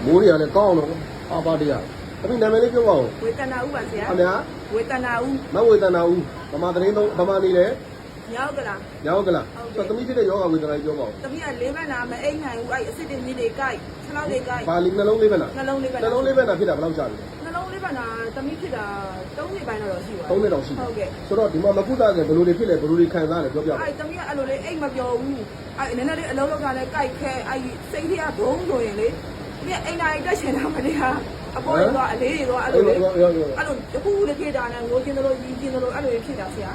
မိုးတွေကလည်းကောင်းတော့ပါပါတရားသမီးနာမည်လေးပြောပါဦးဝေတနာဦးပါဆရာအများဝေတနာဦးမဝေဒနာဦးဗမာသတင်းသုံးဗမာနေလေမြောက်ကလားဆိုသမီးဖြစ်တဲ့ယောဂဝေဒနာကြီးပြောပါဦးသမီးကလေးဘက်နာမအိမ်နိုင်ဘူးအဲ့အစ်စ်တွေမြစ်တွေကြိုက်ခြေထောက်တွေကြိုက်ဘာလီနှလုံးလေးပဲလားနှလုံးလေးပဲနှလုံးလေးပဲလားဖြစ်တာဘယ်လောက်ကြာလဲနှလုံးလေးပဲနာသမီးဖြစ်တာ3နှစ်ပိုင်းတော့ရှိပါ3နှစ်တော့ရှိဟုတ်ကဲ့ဆိုတော့ဒီမှာမကုသခင်ဘယ်လိုတွေဖြစ်လဲဘယ်လိုတွေခံစားလဲပြောပြပါအဲ့သမီးကအဲ့လိုလေးအိမ်မပြောဘူးအဲ့နည်းနည်းလေးအလုံးလောက်ကလည်းကြိုက်ခဲအဲ့စိတ်တွေကဘုံဆိုရင်လေဒီအိမ်နိုင်တက်ရှင်တာမလေးဟာအပေါ်ကအလေးတွေတော့အဲ့လိုတခုလေးဖြစ်တာနဲ့ငိုကျင်လို့ရီကျင်လို့အဲ့လိုဖြစ်တာဆရာ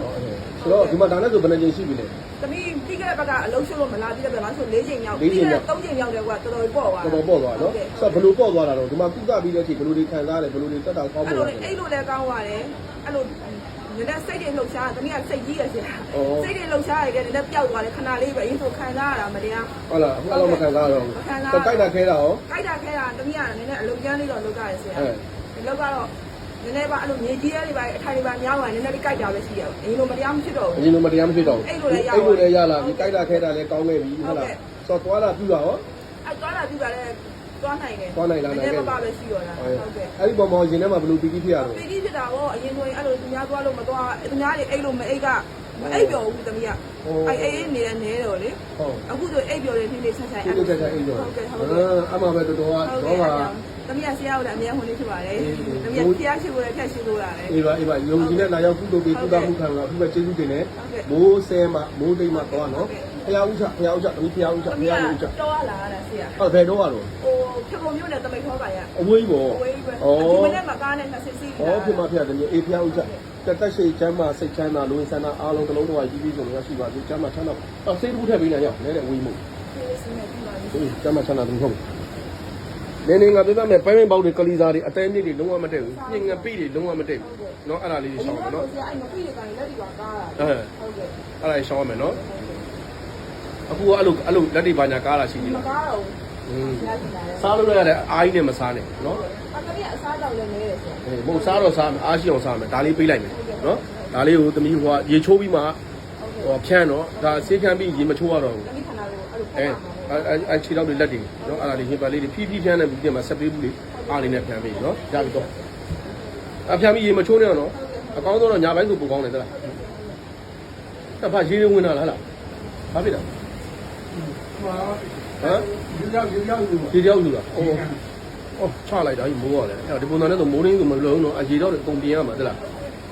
ဆိုတော့ဒီမှာဒါနဲ့ဆိုဘယ်နှချိန်ရှိပြီလဲသမီးပြီးခဲ့တဲ့ဘက်ကအလုံးရှုပ်လို့မလာပြီးတဲ့ဘက်မှာဆို4ချိန်မြောက်ပြီးခဲ့တဲ့3ချိန်မြောက်တယ်ကွာတော်တော်ပေါ့သွားတော်ပေါ့သွားနော်ဆိုတော့ဘယ်လိုပေါ့သွားတာတော့ဒီမှာကုသပြီးတဲ့အချိန်ဘယ်လိုတွေခံစားလဲဘယ်လိုတွေတက်တာကောင်းဖို့အဲ့လိုလည်းကောင်းပါတယ်အဲ့လိုဒီတဲ့စိတ်တွေလှုပ်ရှားသမီးကစိတ်ကြီးရဆရာစိတ်တွေလှုပ်ရှားရတယ်ဒီတဲ့ပျောက်သွားတယ်ခဏလေးပဲအရင်ဆိုခံစားရတာမတရားဟုတ်လားအခုတော့မခံစားတော့ဘူးတိုက်တာခဲတာရောတိုက်တာခဲတာသမီးကနည်းနည်းအလုပ်ကျန်းလေးတော့လုပ်ရတယ်ဆရာဒီလောက်ကတော့နည်းနည်းပါအဲ့လိုမြေကြီးတွေပါအထိုင်တွေပါများသွားနည်းနည်းလေးကြိုက်တာပဲရှိရအောင်အရင်လိုမတရားမဖြစ်တော့ဘူးအရင်လိုမတရားမဖြစ်တော့ဘူးအဲ့လိုလည်းရလာဒီကြိုက်တာခဲတာလည်းကောင်းခဲ့ပြီဟုတ်လားဆိုတော့သွားတာပြူတာရောအဲ့သွားတာပြူတာလည်းသွားနိုင်တယ်သွားနိုင်လားနည်းနည်းပါပဲရှိရောလားဟုတ်ကဲ့အဲ့ဒီပုံပေါ်ရင်ထဲမှာဘယ်လိုပီတိဖြစ်ရတော့ပီတိဖြစ်တာရောအရင်ဆိုရင်အဲ့လိုသူများသွားလို့မသွားသူများတွေအိတ်လို့မအိတ်ကမအိတ်ပြောဘူးသမီးကအဲ့အိတ်နေတဲ့နဲတော့လေဟုတ်အခုဆိုအိတ်ပြောတယ်ဖြည်းဖြည်းဆက်ဆက်အဲ့လိုအိတ်ပြောဟုတ်ကဲ့ဟုတ်ကဲ့အမှပဲတော်တော်ကတော့ပါသမီးကဆရာကိုလည်းအများဟိုနေဖြစ်ပါတယ်သမီးကဆရာရှိဖို့လည်းဖြတ်ရှိလို့ရတယ်အေးပါယုံကြည်နဲ့လာရောက်ကုသိုလ်ပေးကုသမှုခံလာအခုပဲကျေးဇူးတင်တယ်မိုးဆဲမှာမိုးတိမ်မှာတော့နော်ဖျားဥချသမီးဖျားဥချတော့ရလာတာဆရာဟုတ်ဘယ်တော့ရတော့ဟိုဖြစ်ပုံမျိုးနဲ့တမိတ်ခေါ်ပါရအဝေးပေါ့အဝေးပဲဒီမနေ့မှာကားနဲ့နှစ်စစ်စီးဩဖြစ်မှာဖျားတယ်အေးဖျားဥချတက်ရှိချမ်းမှာစိတ်ချမ်းသာလူဝင်ဆန္ဒအားလုံးတစ်လုံးတစ်ဝါကြီးပြီးဆိုလို့ရရှိပါသေးချမ်းမှာချမ်းသာစိတ်တစ်ခုထည့်ပေးနေရအောင်လဲတဲ့ဝေးမှုချမ်းမှာချမ်းသာသူဟုတ်နေငါပြပြမယ်ပိုင်းပေါက်တွေကလေးစားတွေအသေးနည်းတွေလုံးဝမတည့်ဘူးညင်ငပိတွေလုံးဝမတည့်ဘူးเนาะအဲ့ဒါလေးတွေရှောင်းမယ်เนาะအဲ့ငပိတွေကနေလက်တွေပါကားတာဟုတ်ကဲ့အဲ့ဒါရှောင်းမယ်เนาะအခုကအဲ့လိုလက်တွေပါညာကားတာရှိနေမကားတော့စားလို့ရတဲ့အားကြီးနဲ့မစားနဲ့เนาะအဲ့သမီးအစားတောက်လည်းနေတယ်ဆိုမဟုတ်စားတော့စားမယ်အားရှိအောင်စားမယ်ဒါလေးပေးလိုက်မယ်เนาะဒါလေးကိုသမီးဟိုရေချိုးပြီးမှဟိုဖြန်းတော့ဒါဆေးခမ်းပြီးရေမချိုးရတော့ဘူးသမီးခန္ဓာကိုအဲ့လိုအဲ့ခြေထောက်တွေလက်တွေเนาะအဲ့ဒါလေးဟင်ပါလေးတွေဖြည်းဖြည်းဖြန်းနေပြီးပြန်မှာဆက်ပေးဘူးလေအားလေးနဲ့ဖြန်းပေးเนาะရပြီတော့အဖြန်းပြီးရေမချိုးနဲ့တော့အကောင်းဆုံးတော့ညာဘက်ဆိုပိုကောင်းတယ်သလားတဖတ်ရေဝင်လာလားဘာဖြစ်တာဟမ်ရေရောက်လူလားအော်ချလိုက်တာကြီးမိုးရတယ်အဲ့ဒီပုံစံနဲ့ဆိုမိုးရင်းဆိုမလုံးတော့အရေတော့အကုန်ပြင်ရမှာသလား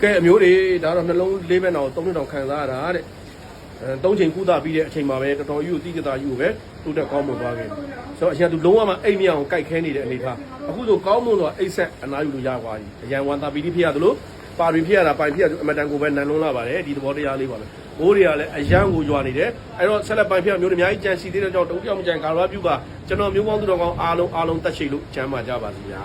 ကဲအမျိုးတွေဒါတော့နှလုံးလေးဘက်တော့3နှစ်တောင်ခံစားရတာတဲ့3ချိန်ကုသပြီးတဲ့အချိန်မှာပဲတော်တော်ယူတိကျတာယူပဲတိုးတက်ကောင်းမွန်သွားခဲ့ဆိုတော့အရင်ကလုံးဝမှအိမ်မရအောင်ကြိုက်ခဲနေတဲ့အနေထားအခုဆိုကောင်းမွန်တော့အိတ်ဆက်အနားယူလို့ရသွားပြီအရန်ဝမ်းသာပီတိဖြစ်ရတယ်လို့ပါရီဖြစ်ရတာပိုင်ဖြစ်ရအမတန်ကိုပဲနန်လုံးလာပါတယ်ဒီသဘောတရားလေးပါပဲဘိုးတွေကလည်းအရန်ကိုရွာနေတယ်အဲ့တော့ဆက်လက်ပိုင်ဖြစ်မျိုးတွေအများကြီးကြံစီသေးတဲ့ကြောင့်တုံးပြောင်းမကြံကာရွာပြုကကျွန်တော်မျိုးပေါင်းသူတော်ကောင်းအားလုံးတက်ရှိလို့ကျမ်းပါကြပါစေဗျာ